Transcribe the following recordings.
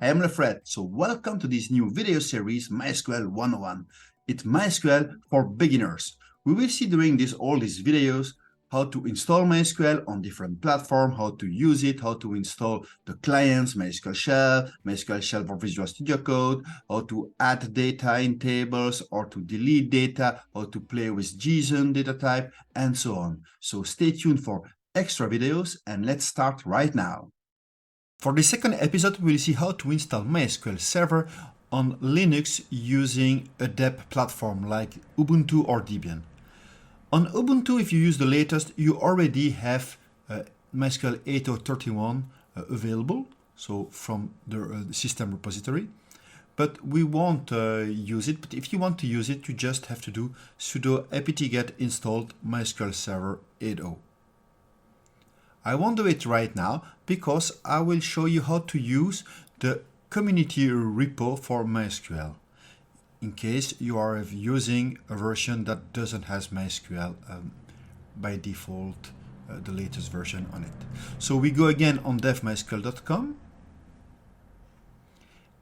am Lefred. So welcome to this new video series, MySQL 101. It's MySQL for beginners. We will see during all these videos how to install MySQL on different platforms, how to use it, how to install the clients, MySQL Shell for Visual Studio Code, how to add data in tables or to delete data, how to play with JSON data type, and so on. So stay tuned for extra videos and let's start right now. For the second episode, we'll see how to install MySQL Server on Linux using a deb platform like Ubuntu or Debian. On Ubuntu, if you use the latest, you already have MySQL 8.0.31 available, so from the system repository. But we won't use it. But if you want to use it, you just have to do sudo apt-get installed MySQL Server 8.0. I won't do it right now because I will show you how to use the community repo for MySQL in case you are using a version that doesn't have MySQL by default, the latest version on it. So we go again on devmysql.com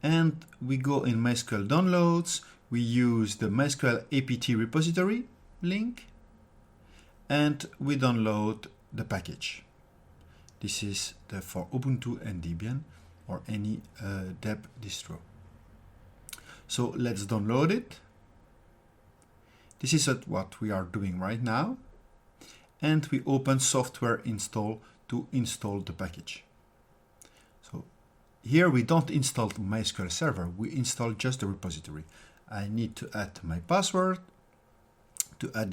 and we go in MySQL downloads. We use the MySQL apt repository link and we download the package. This is for Ubuntu and Debian or any deb distro. So let's download it. This is what we are doing right now. And we open software install to install the package. So here we don't install MySQL Server, we install just the repository. I need to add my password to add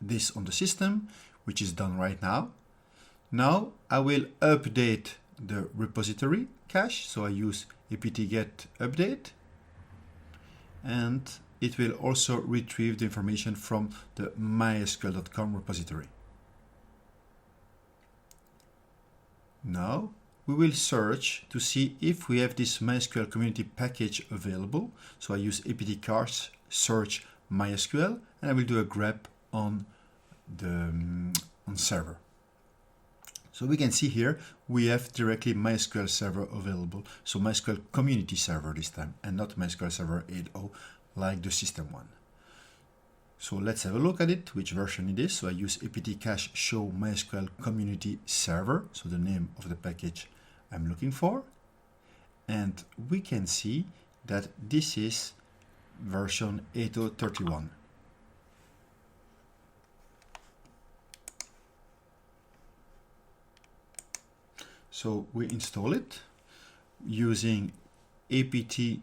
this on the system, which is done right now. Now I will update the repository cache, so I use apt-get update, and it will also retrieve the information from the mysql.com repository. Now we will search to see if we have this MySQL community package available. So I use apt-get search MySQL, and I will do a grep on the server. So we can see here we have directly MySQL Server available. So MySQL Community Server this time and not MySQL Server 8.0 like the system one. So let's have a look at it, which version it is. So I use apt-get show MySQL Community Server, so the name of the package I'm looking for. And we can see that this is version 8.0.31. So we install it using apt-get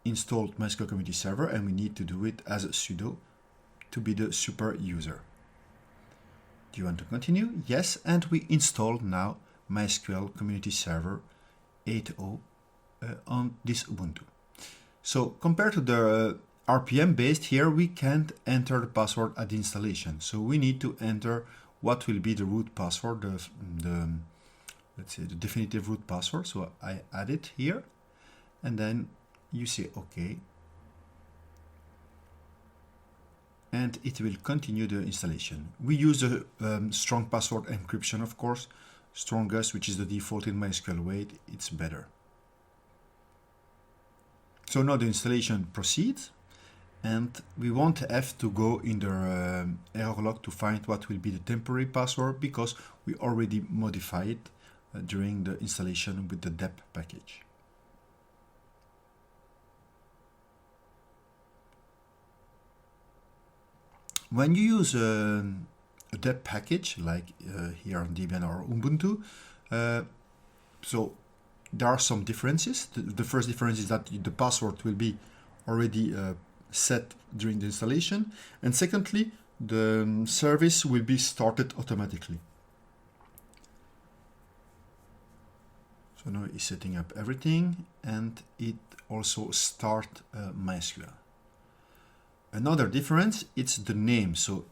installed MySQL Community Server, and we need to do it as a sudo to be the super user. Do you want to continue? Yes, and we installed now MySQL Community Server 8.0 on this Ubuntu. So compared to the RPM based, here we can't enter the password at the installation. So we need to enter what will be the root password, let's say the definitive root password. So I add it here, and then you say OK, and it will continue the installation. We use the strong password encryption, of course, strongest, which is the default in MySQL way. It's better. So now the installation proceeds. And we won't have to go in the error log to find what will be the temporary password because we already modified it during the installation with the deb package. When you use a deb package like here on Debian or Ubuntu, so there are some differences. The first difference is that the password will be already set during the installation, and secondly, the service will be started automatically. So now it's setting up everything, and it also start MySQL. Another difference, it's the name. So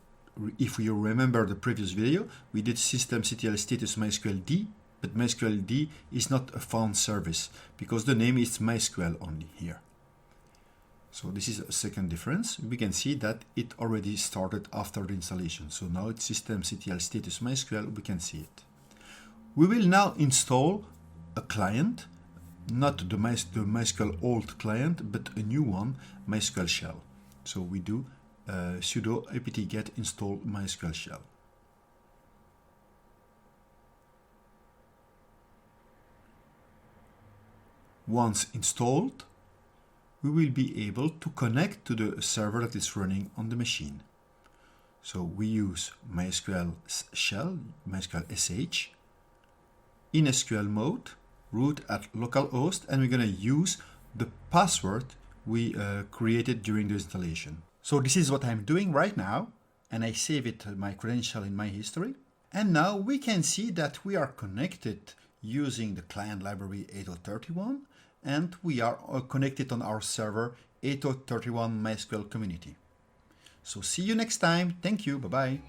if you remember the previous video, we did systemctl status mysqld, but mysqld is not a found service because the name is MySQL only here. So this is a second difference. We can see that it already started after the installation. So now it's systemctl status MySQL, we can see it. We will now install a client, not the MySQL old client, but a new one, MySQL Shell. So we do sudo apt-get install MySQL Shell. Once installed, we will be able to connect to the server that is running on the machine. So we use MySQL Shell, MySQL sh, in SQL mode, root at localhost, and we're going to use the password we created during the installation. So this is what I'm doing right now, and I save it my credential in my history. And now we can see that we are connected using the client library 8031, and we are connected on our server 8031 MySQL community. So see you next time. Thank you. Bye-bye.